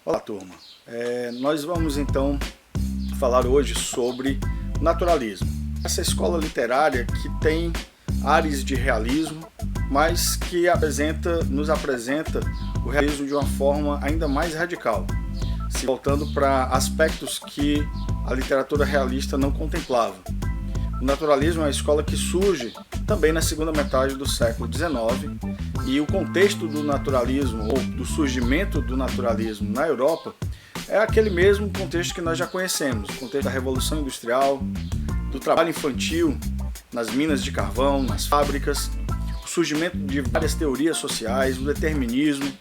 Olá, turma. Nós vamos então falar hoje sobre naturalismo. Essa escola literária que tem ares de realismo, mas que nos apresenta o realismo de uma forma ainda mais radical, se voltando para aspectos que a literatura realista não contemplava. O naturalismo é uma escola que surge também na segunda metade do século XIX, e o contexto do naturalismo, ou do surgimento do naturalismo na Europa, é aquele mesmo contexto que nós já conhecemos, o contexto da Revolução Industrial, do trabalho infantil nas minas de carvão, nas fábricas, o surgimento de várias teorias sociais, o determinismo,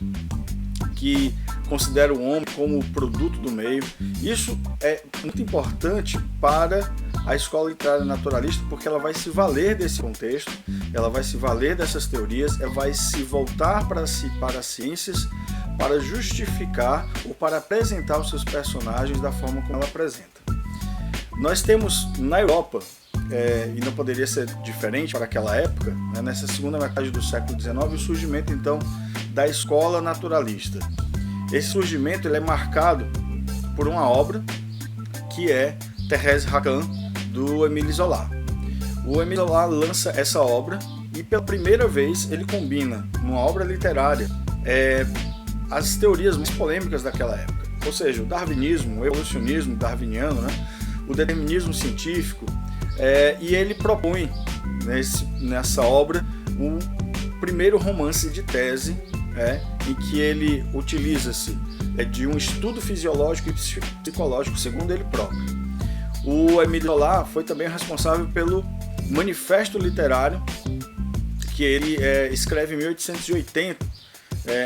que considera o homem como produto do meio. Isso é muito importante para a escola literária naturalista, porque ela vai se valer desse contexto, ela vai se valer dessas teorias, ela vai se voltar para as ciências para justificar ou para apresentar os seus personagens da forma como ela apresenta. Nós temos na Europa, e não poderia ser diferente para aquela época, nessa segunda metade do século XIX, o surgimento então da escola naturalista. Esse surgimento ele é marcado por uma obra que é Thérèse Raquin, do Émile Zola. O Émile Zola lança essa obra e pela primeira vez ele combina numa obra literária as teorias mais polêmicas daquela época, ou seja, o darwinismo, o evolucionismo darwiniano, o determinismo científico, e ele propõe nessa obra o primeiro romance de tese, em que ele utiliza-se de um estudo fisiológico e psicológico, segundo ele próprio. O Émile Zola foi também responsável pelo manifesto literário que ele escreve em 1880,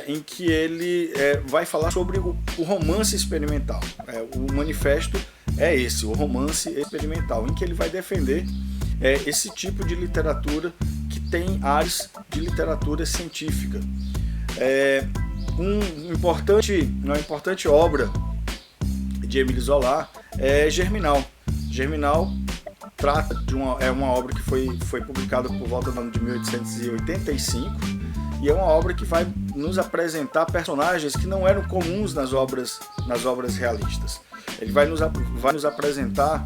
em que ele vai falar sobre o romance experimental. O manifesto é esse, o romance experimental, em que ele vai defender esse tipo de literatura que tem ares de literatura científica. Uma importante obra de Émile Zola é Germinal. Germinal trata de uma obra que foi publicada por volta do ano de 1885, e é uma obra que vai nos apresentar personagens que não eram comuns nas obras realistas. Ele vai nos apresentar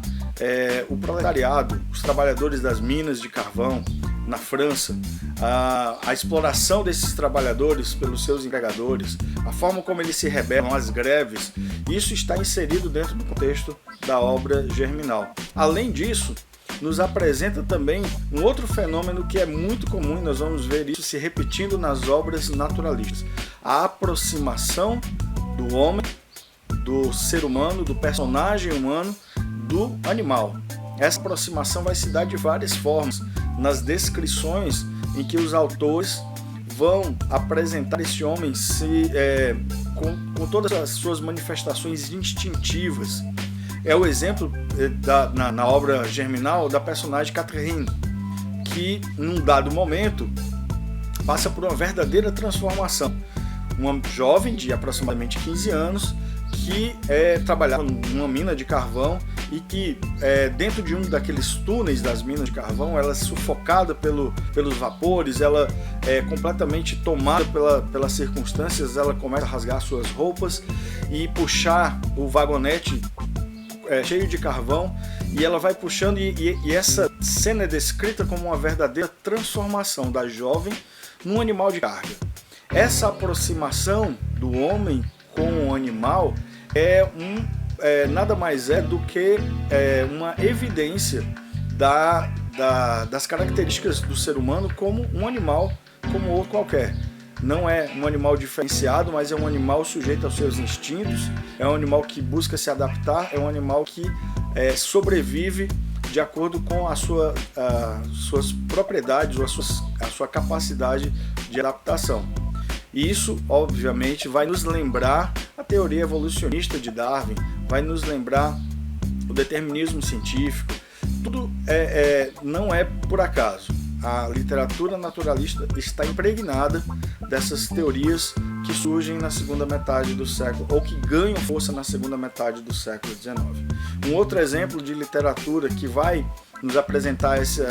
o proletariado, os trabalhadores das minas de carvão na França, a exploração desses trabalhadores pelos seus empregadores, a forma como eles se rebelam, as greves. Isso está inserido dentro do contexto da obra Germinal. Além disso, nos apresenta também um outro fenômeno que é muito comum, e nós vamos ver isso se repetindo nas obras naturalistas: a aproximação do homem, do ser humano, do personagem humano, do animal. Essa aproximação vai se dar de várias formas, nas descrições em que os autores vão apresentar esse homem com todas as suas manifestações instintivas. É o exemplo na obra Germinal da personagem Catherine, que num dado momento passa por uma verdadeira transformação. Uma jovem de aproximadamente 15 anos que trabalhava numa mina de carvão e que dentro de um daqueles túneis das minas de carvão, ela é sufocada pelos vapores, ela é completamente tomada pelas circunstâncias, ela começa a rasgar suas roupas e puxar o vagonete cheio de carvão, e ela vai puxando, e essa cena é descrita como uma verdadeira transformação da jovem num animal de carga. Essa aproximação do homem com o animal nada mais é do que uma evidência das características do ser humano como um animal como outro qualquer. Não é um animal diferenciado, mas é um animal sujeito aos seus instintos, é um animal que busca se adaptar, é um animal que sobrevive de acordo com as suas propriedades ou a sua capacidade de adaptação. E isso, obviamente, vai nos lembrar a teoria evolucionista de Darwin, vai nos lembrar o determinismo científico. Tudo não é por acaso. A literatura naturalista está impregnada dessas teorias que surgem na segunda metade do século, ou que ganham força na segunda metade do século XIX. Um outro exemplo de literatura que vai nos apresentar esse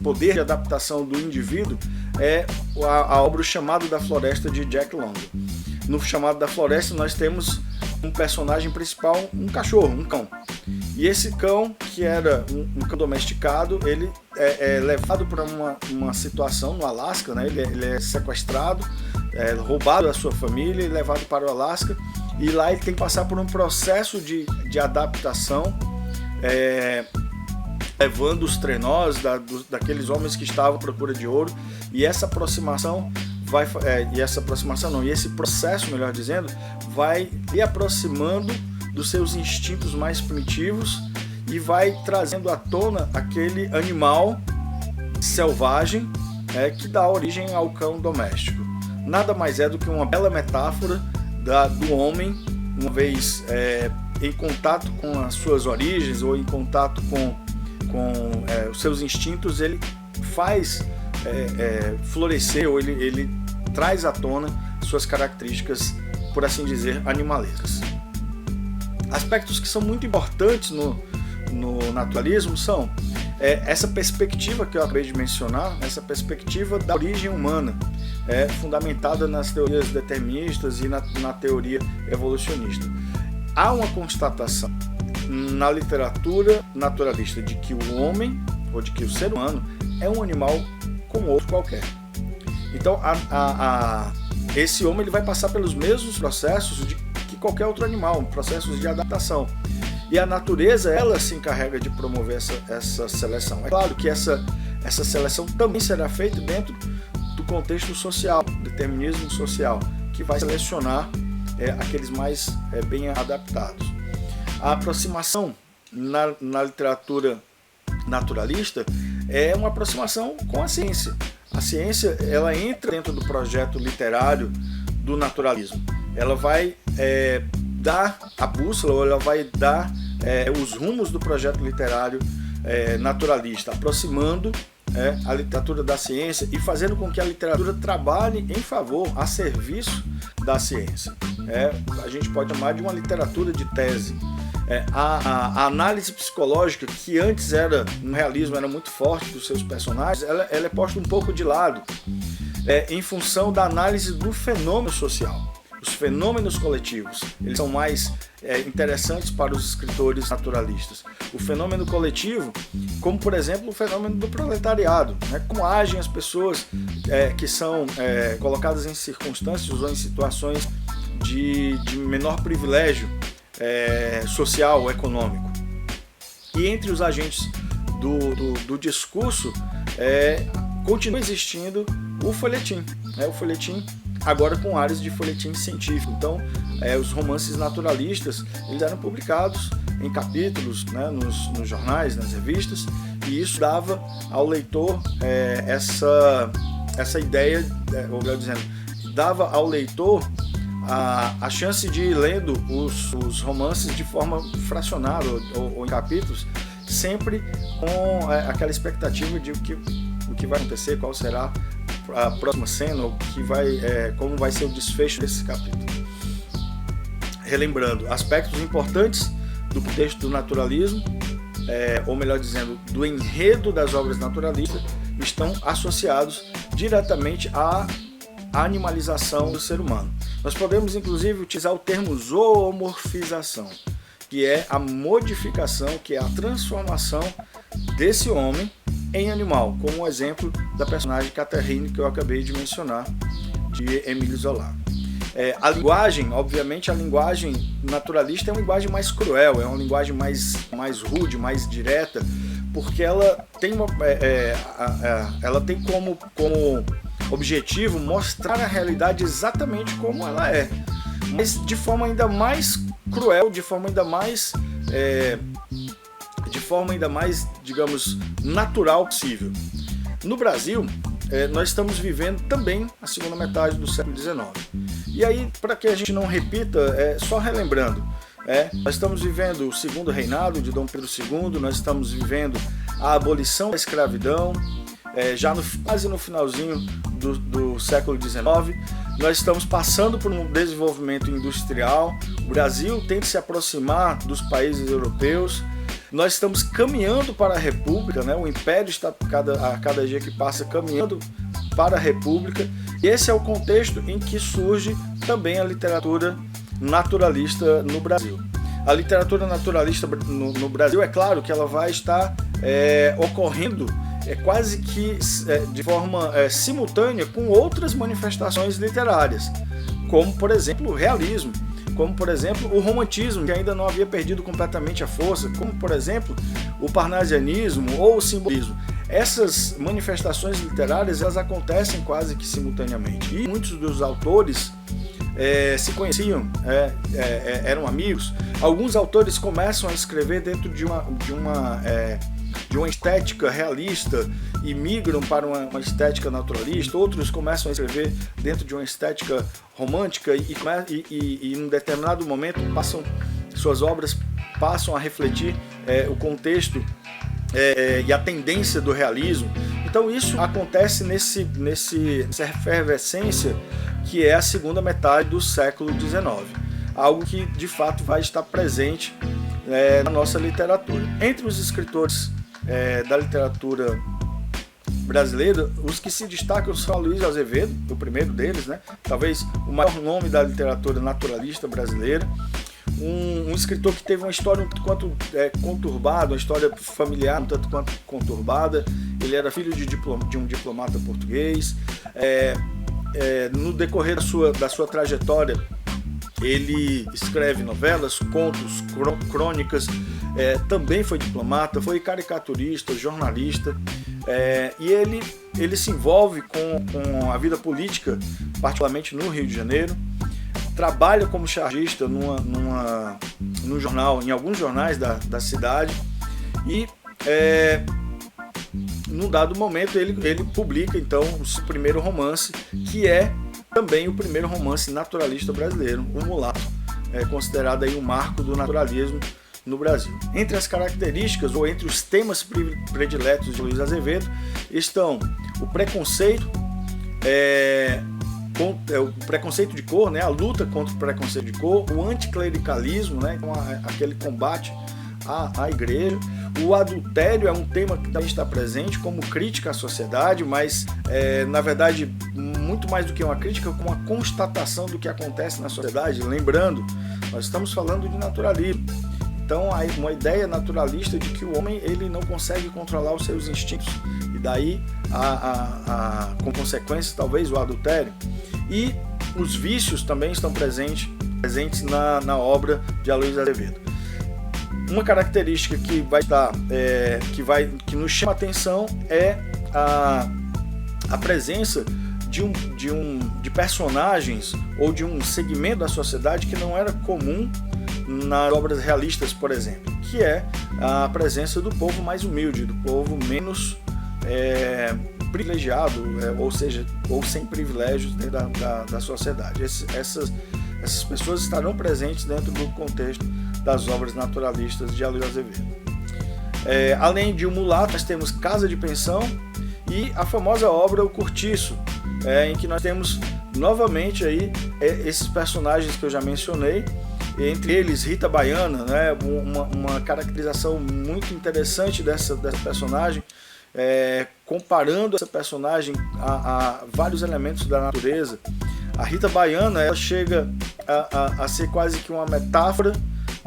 poder de adaptação do indivíduo é a obra O Chamado da Floresta, de Jack London. No Chamado da Floresta nós temos um personagem principal, um cachorro, um cão. E esse cão, que era um cão domesticado, ele é levado para uma situação no Alasca, né? Ele é sequestrado, roubado da sua família e levado para o Alasca. E lá ele tem que passar por um processo de adaptação, levando os trenós daqueles homens que estavam à procura de ouro. E essa aproximação esse processo, melhor dizendo, vai lhe aproximando dos seus instintos mais primitivos e vai trazendo à tona aquele animal selvagem que dá origem ao cão doméstico. Nada mais é do que uma bela metáfora do homem, uma vez em contato com as suas origens ou em contato com os seus instintos, ele faz florescer, ou ele traz à tona suas características, por assim dizer, animalescas. Aspectos que são muito importantes no naturalismo são essa perspectiva que eu acabei de mencionar, essa perspectiva da origem humana, fundamentada nas teorias deterministas e na teoria evolucionista. Há uma constatação na literatura naturalista de que o homem, ou de que o ser humano, é um animal como outro qualquer. Então, esse homem ele vai passar pelos mesmos processos que qualquer outro animal, processos de adaptação. E a natureza, ela se encarrega de promover essa seleção. É claro que essa seleção também será feita dentro do contexto social, determinismo social, que vai selecionar aqueles mais bem adaptados. A aproximação na literatura naturalista é uma aproximação com a ciência. A ciência, ela entra dentro do projeto literário do naturalismo. Ela vai dar a bússola, ou ela vai dar os rumos do projeto literário naturalista, aproximando a literatura da ciência e fazendo com que a literatura trabalhe em favor, a serviço da ciência. A gente pode chamar de uma literatura de tese. A análise psicológica, que antes no realismo era muito forte dos seus personagens, ela é posta um pouco de lado em função da análise do fenômeno social. Os fenômenos coletivos, eles são mais interessantes para os escritores naturalistas. O fenômeno coletivo, como por exemplo o fenômeno do proletariado, como agem as pessoas que são colocadas em circunstâncias ou em situações de menor privilégio social ou econômico. E entre os agentes do discurso continua existindo o folhetim, o folhetim agora com áreas de folhetim científico. Então, os romances naturalistas eles eram publicados em capítulos, nos jornais, nas revistas, e isso dava ao leitor essa ideia, ou melhor dizendo, dava ao leitor a chance de ir lendo os romances de forma fracionada ou em capítulos, sempre com aquela expectativa de o que vai acontecer, qual será a próxima cena, como vai ser o desfecho desse capítulo. Relembrando, aspectos importantes do contexto do naturalismo, ou melhor dizendo, do enredo das obras naturalistas, estão associados diretamente à animalização do ser humano. Nós podemos inclusive utilizar o termo zoomorfização, que é a modificação, que é a transformação desse homem em animal, como o exemplo da personagem Catherine que eu acabei de mencionar, de Émile Zola. A linguagem, obviamente, a linguagem naturalista é uma linguagem mais cruel, é uma linguagem mais rude, mais direta, porque ela tem como objetivo mostrar a realidade exatamente como ela é, mas de forma ainda mais cruel, de forma ainda mais, digamos, natural possível. No Brasil, nós estamos vivendo também a segunda metade do século XIX. E aí, para que a gente não repita, só relembrando, nós estamos vivendo o segundo reinado de Dom Pedro II, nós estamos vivendo a abolição da escravidão, quase no finalzinho do século XIX, nós estamos passando por um desenvolvimento industrial, o Brasil tenta se aproximar dos países europeus, nós estamos caminhando para a República, o Império está a cada dia que passa caminhando para a República, e esse é o contexto em que surge também a literatura naturalista no Brasil. A literatura naturalista no Brasil, é claro que ela vai estar ocorrendo quase que de forma simultânea com outras manifestações literárias, como, por exemplo, o realismo, como, por exemplo, o romantismo, que ainda não havia perdido completamente a força, como, por exemplo, o parnasianismo ou o simbolismo. Essas manifestações literárias, elas acontecem quase que simultaneamente. E muitos dos autores se conheciam, eram amigos. Alguns autores começam a escrever dentro de uma estética realista e migram para uma estética naturalista. Outros começam a escrever dentro de uma estética romântica e em um determinado momento suas obras passam a refletir o contexto e a tendência do realismo. Então isso acontece nessa efervescência que é a segunda metade do século XIX, algo que de fato vai estar presente na nossa literatura. Entre os escritores da literatura brasileira, os que se destacam são Luiz Azevedo, o primeiro deles, né? Talvez o maior nome da literatura naturalista brasileira, um escritor que teve uma história um tanto quanto conturbada, uma história familiar um tanto quanto conturbada. Ele era filho de um diplomata português. No decorrer da sua trajetória, ele escreve novelas, contos, crônicas, também foi diplomata, foi caricaturista, jornalista, e ele se envolve com a vida política, particularmente no Rio de Janeiro. Trabalha como chargista num jornal, em alguns jornais da cidade, e num dado momento ele publica então o seu primeiro romance, que é também o primeiro romance naturalista brasileiro, O Mulato, considerado aí um marco do naturalismo no Brasil. Entre as características ou entre os temas prediletos de Luiz Azevedo estão o preconceito, o preconceito de cor, né, a luta contra o preconceito de cor, o anticlericalismo, né, então aquele combate à igreja. O adultério é um tema que também está presente como crítica à sociedade, mas na verdade muito mais do que uma crítica, como uma constatação do que acontece na sociedade. Lembrando, nós estamos falando de naturalismo, então há uma ideia naturalista de que o homem ele não consegue controlar os seus instintos, e daí com consequências talvez o adultério. E os vícios também estão presentes na obra de Aloysio Azevedo. Uma característica que vai estar, que nos chama a atenção é a presença de personagens ou de um segmento da sociedade que não era comum nas obras realistas, por exemplo, que é a presença do povo mais humilde, do povo menos privilegiado, ou sem privilégios dentro da sociedade. Essas pessoas estarão presentes dentro do contexto das obras naturalistas de Aloysio Azevedo. Além de O Mulato, nós temos Casa de Pensão e a famosa obra O Cortiço, em que nós temos novamente aí esses personagens que eu já mencionei, entre eles Rita Baiana, né, uma caracterização muito interessante dessa personagem, comparando essa personagem a vários elementos da natureza. A Rita Baiana, ela chega a ser quase que uma metáfora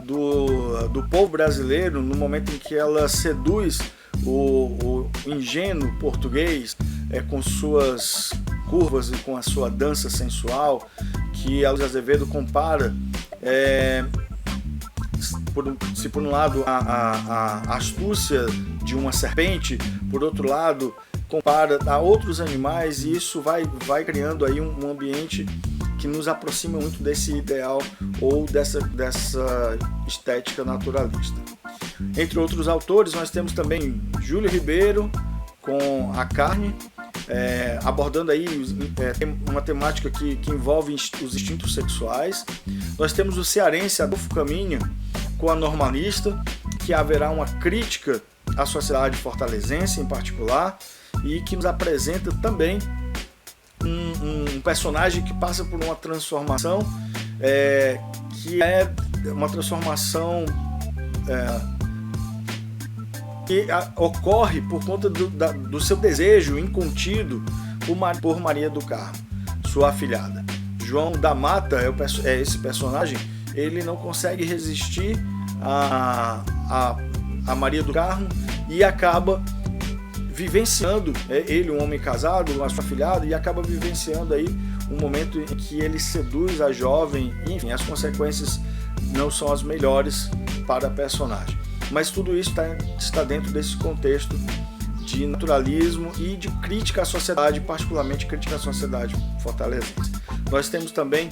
do povo brasileiro no momento em que ela seduz o ingênuo português com suas curvas e com a sua dança sensual, que Aloysio Azevedo compara, se por um lado a astúcia de uma serpente, por outro lado compara a outros animais, e isso vai criando aí um ambiente que nos aproxima muito desse ideal ou dessa estética naturalista. Entre outros autores, nós temos também Júlio Ribeiro com A Carne, abordando aí uma temática que envolve os instintos sexuais. Nós temos o cearense Adolfo Caminha com A Normalista, que haverá uma crítica à sociedade fortalezense em particular, e que nos apresenta também um personagem que passa por uma transformação, que é uma transformação que ocorre por conta do seu desejo incontido por Maria do Carmo, sua afilhada. João da Mata é esse personagem, ele não consegue resistir a Maria do Carmo e acaba vivenciando, ele, um homem casado, uma sua afilhada, e acaba vivenciando aí um momento em que ele seduz a jovem, enfim, as consequências não são as melhores para a personagem. Mas tudo isso está dentro desse contexto de naturalismo e de crítica à sociedade, particularmente crítica à sociedade fortalezense. Nós temos também,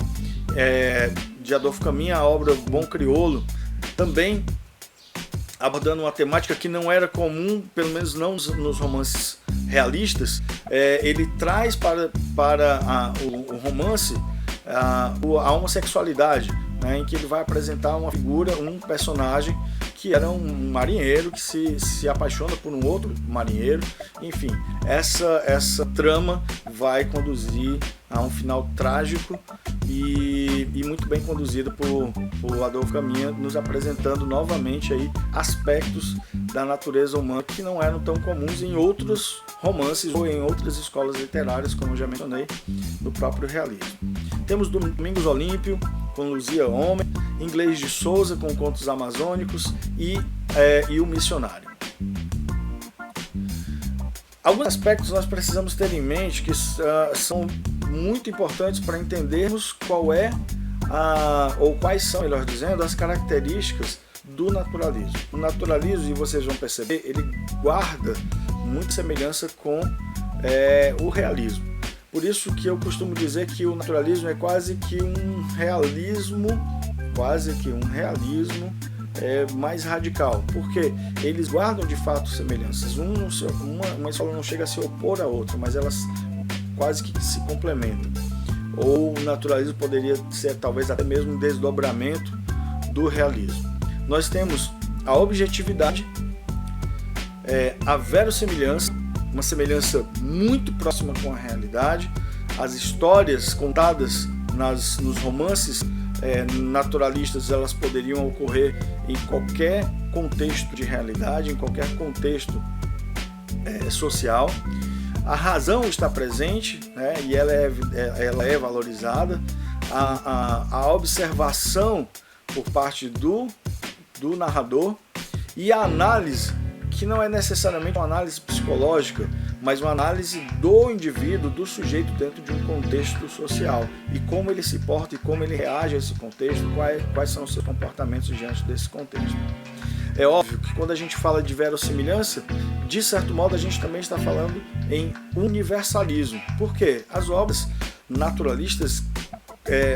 de Adolfo Caminha, a obra Bom Crioulo, também abordando uma temática que não era comum, pelo menos não nos romances realistas. Ele traz para o romance a homossexualidade, né, em que ele vai apresentar uma figura, um personagem que era um marinheiro que se apaixona por um outro marinheiro. Enfim, essa trama vai conduzir a um final trágico e muito bem conduzida por Adolfo Caminha, nos apresentando novamente aí aspectos da natureza humana que não eram tão comuns em outros romances ou em outras escolas literárias, como eu já mencionei, no próprio realismo. Temos Domingos Olímpio com Luzia Homem, Inglês de Souza com Contos Amazônicos e O Missionário. Alguns aspectos nós precisamos ter em mente que são muito importantes para entendermos quais são, melhor dizendo, as características do naturalismo. O naturalismo, e vocês vão perceber, ele guarda muita semelhança com o realismo. Por isso que eu costumo dizer que o naturalismo é quase que um realismo mais radical, porque eles guardam de fato semelhanças. Uma escola não chega a se opor à outra, mas elas quase que se complementam. Ou o naturalismo poderia ser talvez até mesmo um desdobramento do realismo. Nós temos a objetividade, a verossimilhança, uma semelhança muito próxima com a realidade. As histórias contadas nos romances naturalistas, elas poderiam ocorrer em qualquer contexto de realidade, em qualquer contexto social. A razão está presente, né, e ela é valorizada. A observação por parte do narrador e a análise, que não é necessariamente uma análise psicológica, mas uma análise do indivíduo, do sujeito dentro de um contexto social, e como ele se porta e como ele reage a esse contexto, quais são os seus comportamentos diante desse contexto. É óbvio que quando a gente fala de verossimilhança, de certo modo a gente também está falando em universalismo. Por quê? As obras naturalistas,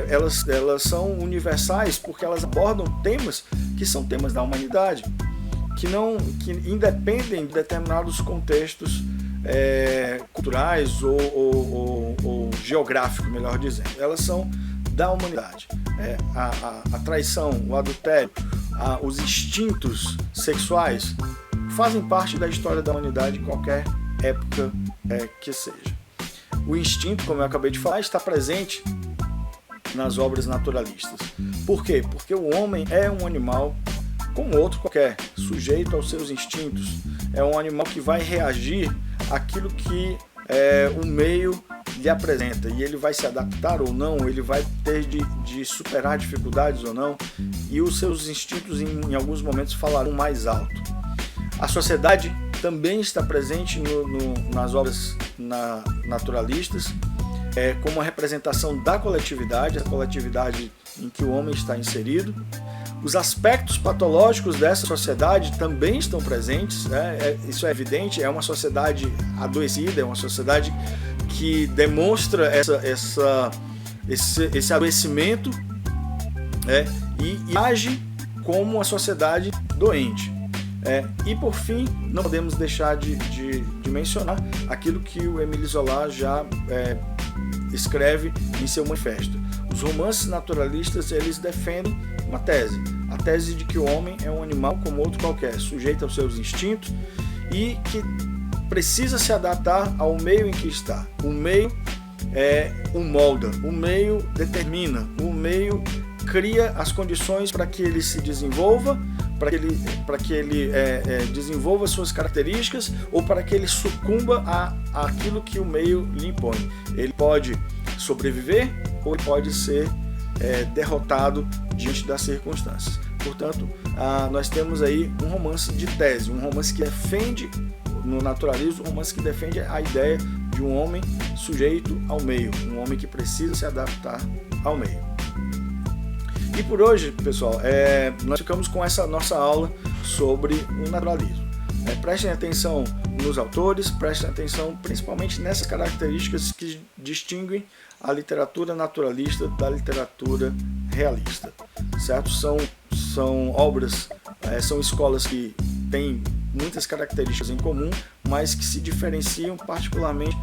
elas são universais porque elas abordam temas que são temas da humanidade, que independem de determinados contextos culturais ou geográficos, melhor dizendo. Elas são da humanidade. A traição, o adultério, os instintos sexuais fazem parte da história da humanidade em qualquer época que seja. O instinto, como eu acabei de falar, está presente nas obras naturalistas. Por quê? Porque o homem é um animal como outro qualquer, sujeito aos seus instintos. É um animal que vai reagir àquilo que o meio lhe apresenta, e ele vai se adaptar ou não, ele vai ter de superar dificuldades ou não, e os seus instintos em alguns momentos falarão mais alto. A sociedade também está presente nas obras naturalistas, como uma representação da coletividade, a coletividade em que o homem está inserido. Os aspectos patológicos dessa sociedade também estão presentes, né? Isso é evidente, é uma sociedade adoecida, é uma sociedade que demonstra esse adoecimento, e age como uma sociedade doente. E por fim, não podemos deixar de mencionar aquilo que o Émile Zola já escreve em seu manifesto. Os romances naturalistas, eles defendem uma tese, a tese de que o homem é um animal como outro qualquer, sujeito aos seus instintos e que precisa se adaptar ao meio em que está. O meio o molda, o meio determina, o meio cria as condições para que ele se desenvolva, para que ele desenvolva suas características ou para que ele sucumba àquilo que o meio lhe impõe. Ele pode sobreviver ou pode ser derrotado diante das circunstâncias. Portanto, nós temos aí um romance de tese, um romance que defende no naturalismo, um romance que defende a ideia de um homem sujeito ao meio, um homem que precisa se adaptar ao meio. E por hoje, pessoal, nós ficamos com essa nossa aula sobre o naturalismo. Prestem atenção nos autores, prestem atenção principalmente nessas características que distinguem a literatura naturalista da literatura realista, certo? São obras, são escolas que têm muitas características em comum, mas que se diferenciam particularmente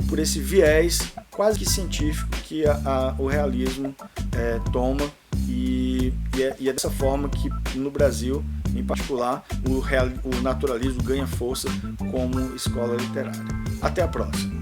por esse viés quase que científico que o realismo toma, e é dessa forma que no Brasil, em particular, o naturalismo ganha força como escola literária. Até a próxima!